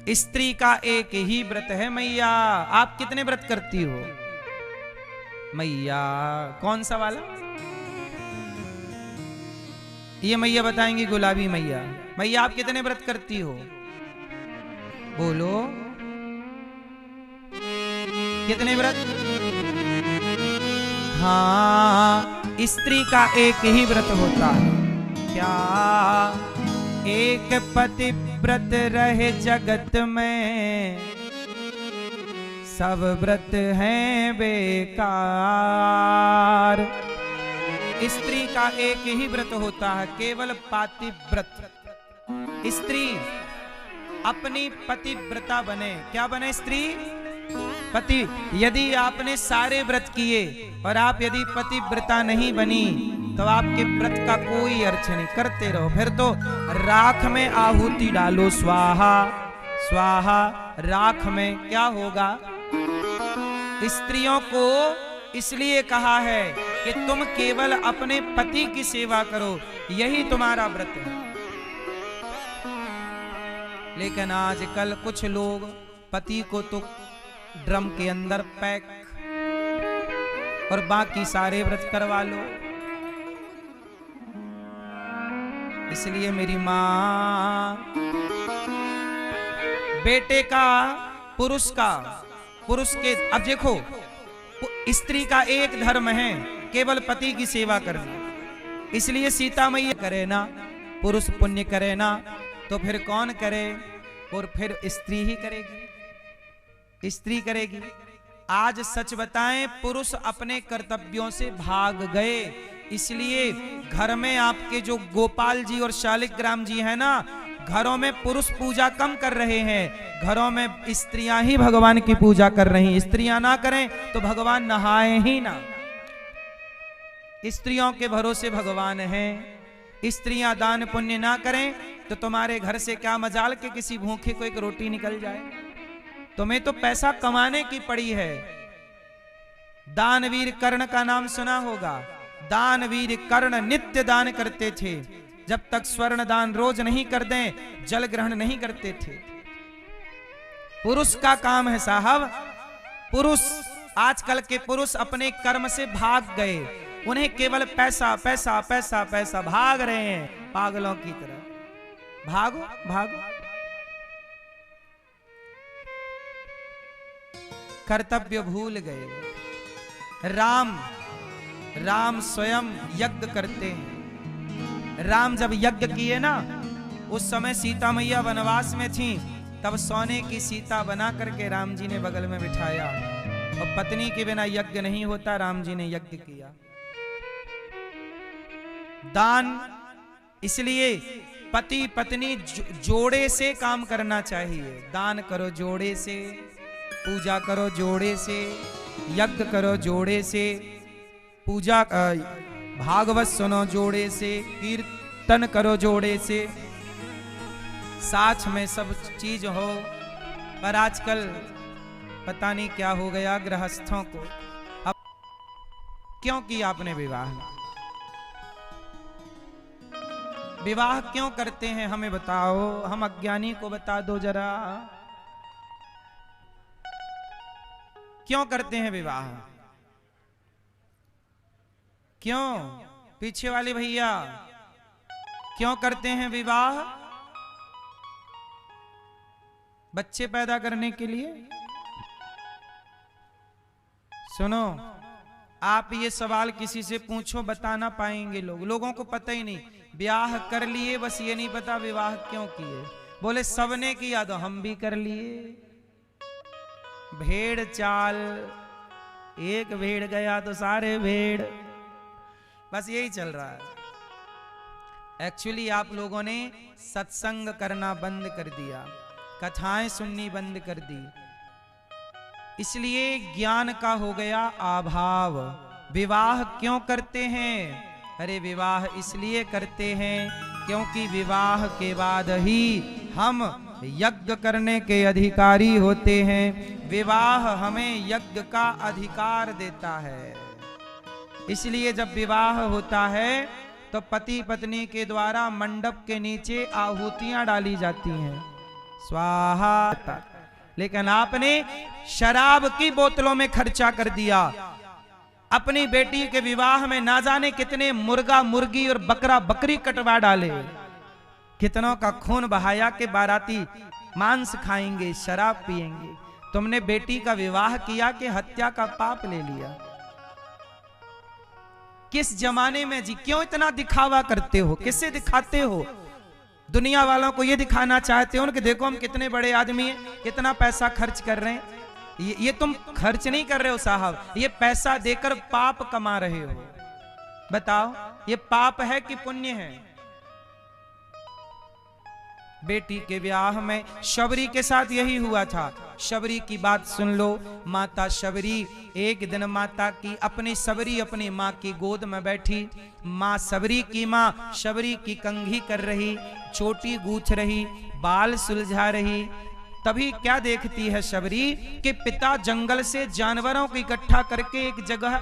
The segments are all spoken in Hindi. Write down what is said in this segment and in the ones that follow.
स्त्री का एक ही व्रत है मैया। आप कितने व्रत करती हो मैया? कौन सा वाला? ये मैया बताएंगी, गुलाबी मैया। मैया आप कितने व्रत करती हो? बोलो, कितने व्रत? हाँ, स्त्री का एक ही व्रत होता है। क्या? एक पतिव्रत रहे जगत में, सब व्रत हैं बेकार। स्त्री का एक ही व्रत होता है, केवल पातिव्रत। स्त्री अपनी पतिव्रता बने। क्या बने स्त्री? पति। यदि आपने सारे व्रत किए और आप यदि पतिव्रता नहीं बनी तो आपके व्रत का कोई अर्थ नहीं। करते रहो, फिर तो राख में आहुति डालो, स्वाहा स्वाहा। राख में क्या होगा? स्त्रियों को इसलिए कहा है कि तुम केवल अपने पति की सेवा करो, यही तुम्हारा व्रत है। लेकिन आजकल कुछ लोग पति को तो ड्रम के अंदर पैक और बाकी सारे व्रत करवा लो। इसलिए मेरी मां, बेटे का, पुरुष के, अब देखो, स्त्री का एक धर्म है, केवल पति की सेवा करना। इसलिए सीता मैया करे ना, पुरुष पुण्य करे ना, तो फिर कौन करे? और फिर स्त्री ही करेगी, स्त्री करेगी। आज सच बताएं, पुरुष अपने कर्तव्यों से भाग गए। इसलिए घर में आपके जो गोपाल जी और शालिग्राम जी हैं ना, घरों में पुरुष पूजा कम कर रहे हैं, घरों में स्त्रियां ही भगवान की पूजा कर रही हैं। स्त्रियां ना करें तो भगवान नहाए ही ना। स्त्रियों के भरोसे भगवान हैं। स्त्रियां दान पुण्य ना करें तो तुम्हारे घर से क्या मजाल के किसी भूखे को एक रोटी निकल जाए। तुम्हें तो पैसा कमाने की पड़ी है। दानवीर कर्ण का नाम सुना होगा। दानवीर कर्ण नित्य दान करते थे। जब तक स्वर्ण दान रोज नहीं कर दें, जल ग्रहण नहीं करते थे। पुरुष का काम है साहब। पुरुष, आजकल के पुरुष अपने कर्म से भाग गए। उन्हें केवल पैसा पैसा पैसा पैसा, भाग रहे हैं पागलों की तरह। भागो भागो। कर्तव्य भूल गए। राम स्वयं यज्ञ करते हैं। राम जब यज्ञ किए ना, उस समय सीता मैया वनवास में थी, तब सोने की सीता बना करके राम जी ने बगल में बिठाया। और पत्नी के बिना यज्ञ नहीं होता, राम जी ने यज्ञ किया। दान, इसलिए पति पत्नी जोड़े से काम करना चाहिए। दान करो जोड़े से, पूजा करो जोड़े से, यज्ञ करो जोड़े से, पूजा भागवत सुनो जोड़े से, कीर्तन करो जोड़े से, साथ में सब चीज हो। पर आजकल पता नहीं क्या हो गया गृहस्थों को। अब क्यों किया आपने विवाह? विवाह क्यों करते हैं हमें बताओ, हम अज्ञानी को बता दो जरा। क्यों करते हैं विवाह? क्यों? पीछे वाले भैया, क्यों करते हैं विवाह? बच्चे पैदा करने के लिए? सुनो, आप ये सवाल किसी से पूछो, बता ना पाएंगे लोग। लोगों को पता ही नहीं। ब्याह कर लिए, बस ये नहीं पता विवाह क्यों किए। बोले सबने किया तो हम भी कर लिए। भेड़ चाल, एक भेड़ गया तो सारे भेड़, बस यही चल रहा है। एक्चुअली आप लोगों ने सत्संग करना बंद कर दिया, कथाएं सुननी बंद कर दी। इसलिए ज्ञान का हो गया अभाव। विवाह क्यों करते हैं? अरे विवाह इसलिए करते हैं क्योंकि विवाह के बाद ही हम यज्ञ करने के अधिकारी होते हैं। विवाह हमें यज्ञ का अधिकार देता है। इसलिए जब विवाह होता है तो पति पत्नी के द्वारा मंडप के नीचे आहुतियां डाली जाती हैं। स्वाहा। लेकिन आपने शराब की बोतलों में खर्चा कर दिया। अपनी बेटी के विवाह में ना जाने कितने मुर्गा मुर्गी और बकरा बकरी कटवा डाले, कितनों का खून बहाया कि बाराती मांस खाएंगे, शराब पिएंगे। तुमने बेटी का विवाह किया कि हत्या का पाप ले लिया। किस जमाने में जी, क्यों इतना दिखावा करते हो? किससे दिखाते हो? दुनिया वालों को ये दिखाना चाहते हो कि देखो हम कितने बड़े आदमी हैं, कितना पैसा खर्च कर रहे हैं। ये तुम खर्च नहीं कर रहे हो साहब, ये पैसा देकर पाप कमा रहे हो। बताओ ये पाप है कि पुण्य है? बेटी के ब्याह में शबरी के साथ यही हुआ था। शबरी की बात सुन लो। माता शबरी, एक दिन माता की अपनी शबरी अपनी माँ की गोद में बैठी। माँ शबरी की माँ शबरी की कंघी कर रही, चोटी गूंथ रही, बाल सुलझा रही। तभी क्या देखती है शबरी कि पिता जंगल से जानवरों को इकट्ठा करके एक जगह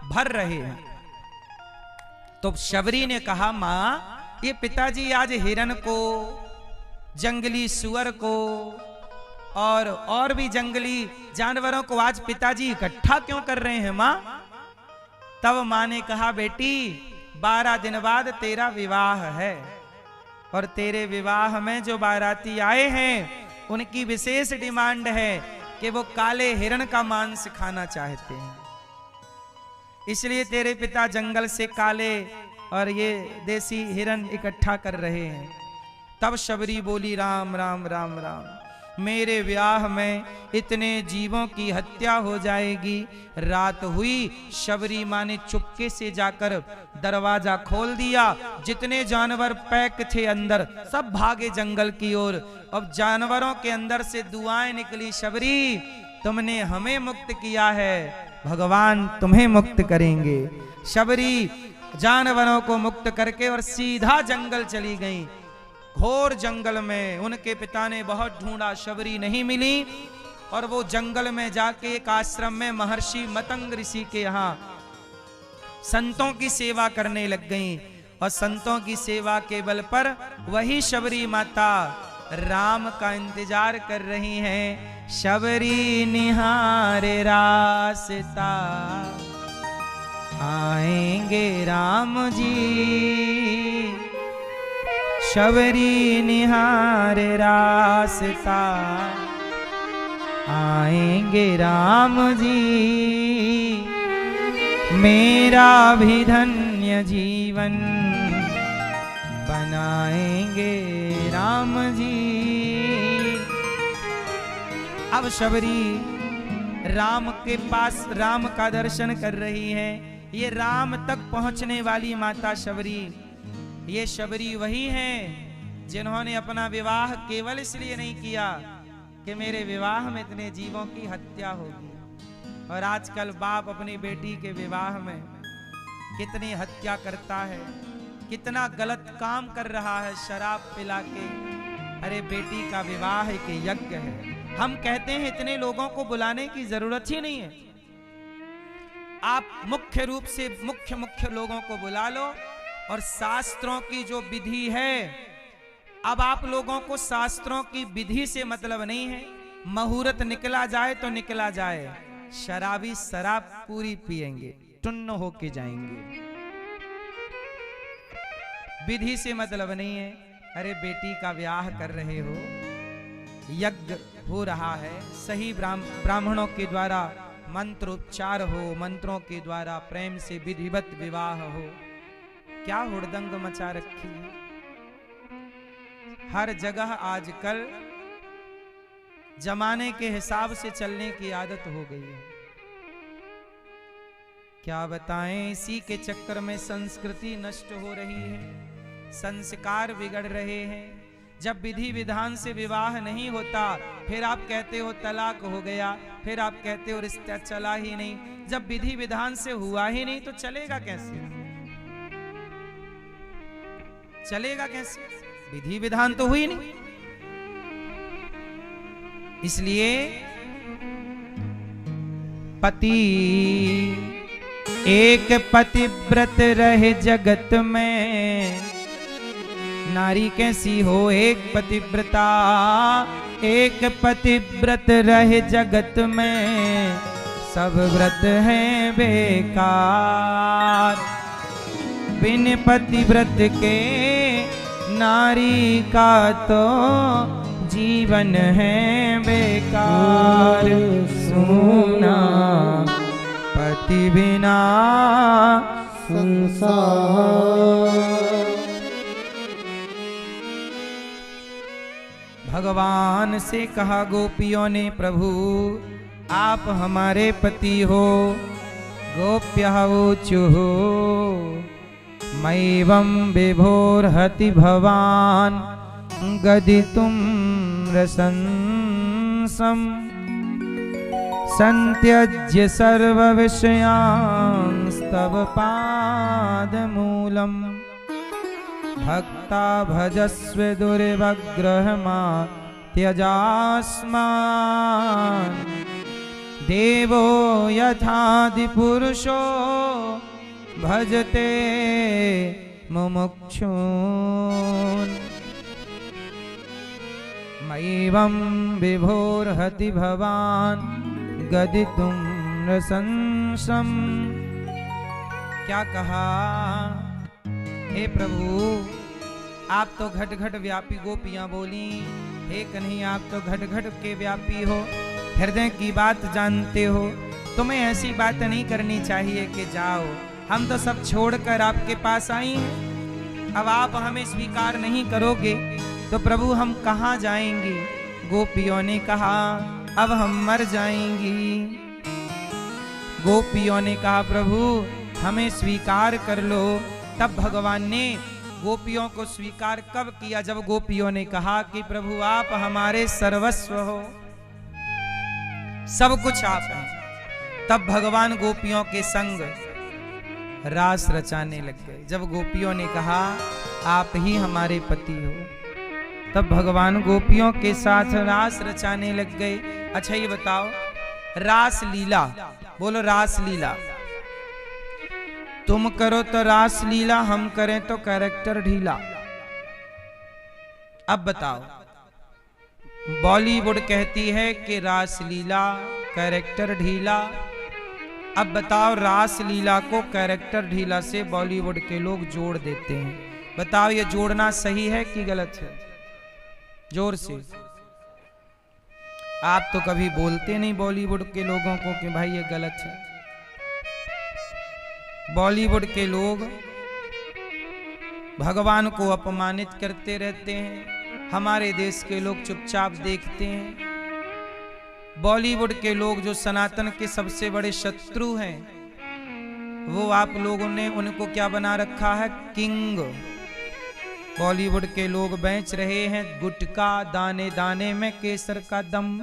भर रहे हैं। तो शबरी ने कहा, माँ ये पिताजी आज हिरन को, जंगली सुअर को और भी जंगली जानवरों को आज पिताजी इकट्ठा क्यों कर रहे हैं माँ? तब माँ ने कहा, बेटी 12 दिन बाद तेरा विवाह है और तेरे विवाह में जो बाराती आए हैं उनकी विशेष डिमांड है कि वो काले हिरण का मांस खाना चाहते हैं। इसलिए तेरे पिता जंगल से काले और ये देसी हिरण इकट्ठा कर रहे हैं। तब शबरी बोली, राम राम राम राम, मेरे ब्याह में इतने जीवों की हत्या हो जाएगी। रात हुई, शबरी माँ ने चुपके से जाकर दरवाजा खोल दिया। जितने जानवर पैक थे अंदर सब भागे जंगल की ओर। अब जानवरों के अंदर से दुआएं निकली, शबरी तुमने हमें मुक्त किया है, भगवान तुम्हें मुक्त करेंगे। शबरी जानवरों को मुक्त करके और सीधा जंगल चली गई। घोर जंगल में उनके पिता ने बहुत ढूंढा, शबरी नहीं मिली और वो जंगल में जाके एक आश्रम में महर्षि मतंग ऋषि के यहाँ संतों की सेवा करने लग गईं। और संतों की सेवा के बल पर वही शबरी माता राम का इंतजार कर रही हैं। शबरी निहारे रास्ता, आएंगे राम जी। शबरी निहारे रास्ता, आएंगे राम जी। मेरा भी धन्य जीवन बनाएंगे राम जी। अब शबरी राम के पास राम का दर्शन कर रही है। ये राम तक पहुंचने वाली माता शबरी, ये शबरी वही हैं जिन्होंने अपना विवाह केवल इसलिए नहीं किया कि मेरे विवाह में इतने जीवों की हत्या होगी। और आजकल बाप अपनी बेटी के विवाह में कितनी हत्या करता है, कितना गलत काम कर रहा है शराब पिला के। अरे बेटी का विवाह एक यज्ञ है। हम कहते हैं इतने लोगों को बुलाने की जरूरत ही नहीं है। आप मुख्य रूप से मुख्य लोगों को बुला लो। और शास्त्रों की जो विधि है, अब आप लोगों को शास्त्रों की विधि से मतलब नहीं है। मुहूर्त निकला जाए तो निकला जाए, शराबी शराब पूरी पिएंगे, टुन्न होके जाएंगे। विधि से मतलब नहीं है। अरे बेटी का ब्याह कर रहे हो, यज्ञ हो रहा है, सही ब्राह्मणों के द्वारा मंत्रोच्चार हो, मंत्रों के द्वारा प्रेम से विधिवत विवाह हो। क्या हुड़दंग मचा रखी है। हर जगह आजकल जमाने के हिसाब से चलने की आदत हो गई है। क्या बताएं, इसी के चक्कर में संस्कृति नष्ट हो रही है, संस्कार बिगड़ रहे हैं। जब विधि विधान से विवाह नहीं होता, फिर आप कहते हो तलाक हो गया, फिर आप कहते हो रिश्ता चला ही नहीं। जब विधि विधान से हुआ ही नहीं तो चलेगा कैसे? चलेगा कैसे? विधि विधान तो हुई नहीं। इसलिए पति एक पतिव्रत रहे जगत में, नारी कैसी हो एक पतिव्रता, एक पतिव्रत रहे जगत में, सब व्रत हैं बेकार। बिन पतिव्रत के नारी का तो जीवन है बेकार। सुना पति बिना संसार। भगवान से कहा गोपियों ने, प्रभु आप हमारे पति हो। गोप्यः ऊचुः मैवं विभोर्हति भवान् गदितुं रसंसं संत्यज्य सर्वविषयांस्तव पादमूलम्। भक्ता भजस्व दुर्वग्रहमा त्यजास्मान्। देवो यथादिपुरुषो भजते मुमुक्षून्। मैवं विभोर्हति भवान् गदितुं रसंसं। क्या कहा? हे प्रभु आप तो घट घट व्यापी, गोपियां बोली हे कन्हैया आप तो घट घट के व्यापी हो, हृदय की बात जानते हो, तुम्हें ऐसी बात नहीं करनी चाहिए कि जाओ, हम तो सब छोड़कर आपके पास आई हैं। अब आप हमें स्वीकार नहीं करोगे तो प्रभु हम कहाँ जाएंगे? गोपियों ने कहा अब हम मर जाएंगी। गोपियों ने कहा प्रभु हमें स्वीकार कर लो। तब भगवान ने गोपियों को स्वीकार कब किया? जब गोपियों ने कहा कि प्रभु आप हमारे सर्वस्व हो, सब कुछ आप हैं। तब भगवान गोपियों के संग रास रचाने लग गए। जब गोपियों ने कहा आप ही हमारे पति हो, तब भगवान गोपियों के साथ रास रचाने लग गए। अच्छा ये बताओ, रास लीला, बोलो रास लीला। तुम करो तो रास लीला, हम करें तो कैरेक्टर ढीला। अब बताओ, बॉलीवुड कहती है कि रास लीला कैरेक्टर ढीला। अब बताओ रास लीला को कैरेक्टर ढीला से बॉलीवुड के लोग जोड़ देते हैं। बताओ ये जोड़ना सही है कि गलत है? जोर से। आप तो कभी बोलते नहीं बॉलीवुड के लोगों को कि भाई ये गलत है। बॉलीवुड के लोग भगवान को अपमानित करते रहते हैं, हमारे देश के लोग चुपचाप देखते हैं। बॉलीवुड के लोग जो सनातन के सबसे बड़े शत्रु हैं, वो आप लोगों ने उनको क्या बना रखा है? किंग। बॉलीवुड के लोग बेच रहे हैं गुटखा, दाने दाने में केसर का दम।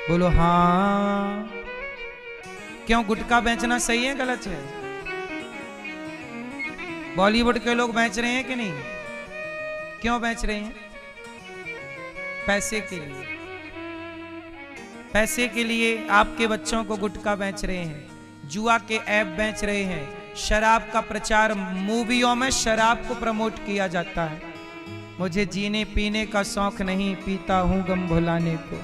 बोलो हाँ। क्यों गुटखा बेचना सही है गलत है? बॉलीवुड के लोग बेच रहे हैं कि नहीं? क्यों बेच रहे हैं? पैसे के लिए। पैसे के लिए आपके बच्चों को गुटखा बेच रहे हैं, जुआ के ऐप बेच रहे हैं, शराब का प्रचार, मूवियों में शराब को प्रमोट किया जाता है। मुझे जीने पीने का शौक नहीं, पीता हूं गम भुलाने को।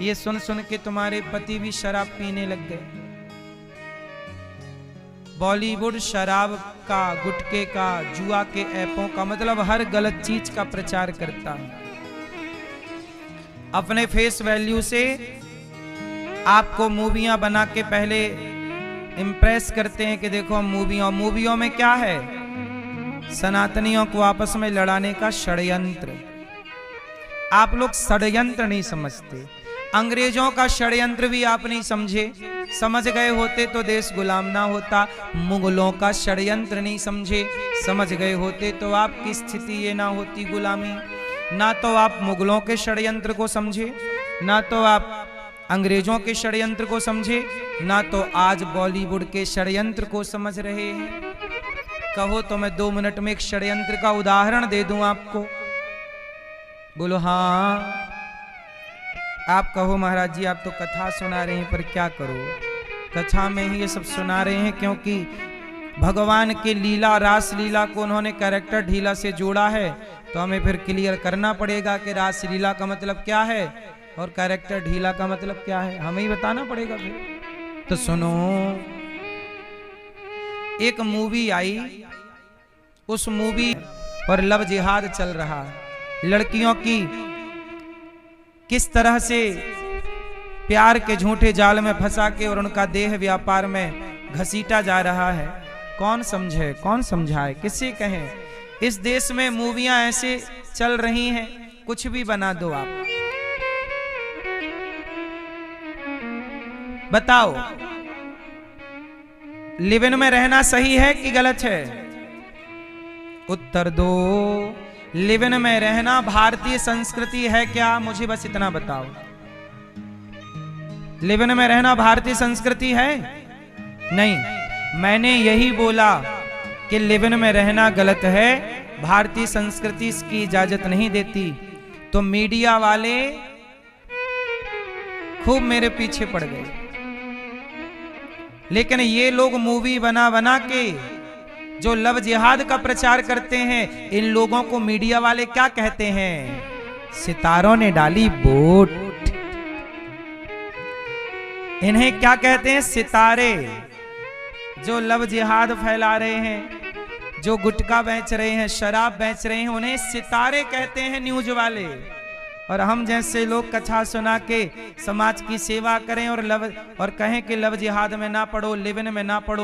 ये सुन सुन के तुम्हारे पति भी शराब पीने लग गए। बॉलीवुड शराब का, गुटखे का, जुआ के ऐपों का, मतलब हर गलत चीज का प्रचार करता है। अपने फेस वैल्यू से आपको मूवियां बना के पहले इम्प्रेस करते हैं कि देखो मूवियों में क्या है? सनातनियों को आपस में लड़ाने का षड्यंत्र। आप लोग षड्यंत्र नहीं समझते। अंग्रेजों का षड्यंत्र भी आप नहीं समझे। समझ गए होते तो देश गुलाम ना होता। मुगलों का षड्यंत्र नहीं समझे, समझ गए होते तो आपकी स्थिति ये ना होती गुलामी। ना तो आप मुगलों के षड्यंत्र को समझे, ना तो आप अंग्रेजों के षड्यंत्र को समझे, ना तो आज बॉलीवुड के षड्यंत्र को समझ रहे हैं। कहो तो मैं 2 मिनट में एक षड्यंत्र का उदाहरण दे दूं आपको। बोलो हाँ। आप कहो महाराज जी आप तो कथा सुना रहे हैं, पर क्या करो, कथा में ही ये सब सुना रहे हैं क्योंकि भगवान के लीला रास लीला को उन्होंने कैरेक्टर ढीला से जोड़ा है, तो हमें फिर क्लियर करना पड़ेगा कि रास लीला का मतलब क्या है और कैरेक्टर ढीला का मतलब क्या है, हमें ही बताना पड़ेगा फिर। तो सुनो, एक मूवी आई, उस मूवी पर लव जिहाद चल रहा है, लड़कियों की किस तरह से प्यार के झूठे जाल में फंसा के और उनका देह व्यापार में घसीटा जा रहा है। कौन समझे, कौन समझाए, किससे कहें। इस देश में मूवियां ऐसे चल रही हैं, कुछ भी बना दो आप। बताओ, लिव इन में रहना सही है कि गलत है? उत्तर दो। लिव इन में रहना भारतीय संस्कृति है क्या? मुझे बस इतना बताओ। लिव इन में रहना भारतीय संस्कृति है? नहीं, मैंने यही बोला कि लिव इन में रहना गलत है, भारतीय संस्कृति इसकी इजाजत नहीं देती। तो मीडिया वाले खूब मेरे पीछे पड़ गए, लेकिन ये लोग मूवी बना बना के जो लव जिहाद का प्रचार करते हैं, इन लोगों को मीडिया वाले क्या कहते हैं? सितारों ने डाली वोट। इन्हें क्या कहते हैं? सितारे। जो लव जिहाद फैला रहे हैं, जो गुटखा बेच रहे हैं, शराब बेच रहे हैं, उन्हें सितारे कहते हैं न्यूज वाले। और हम जैसे लोग कथा सुना के समाज की सेवा करें और कहें कि लव जिहाद में ना पढ़ो, लिव इन में ना पढ़ो,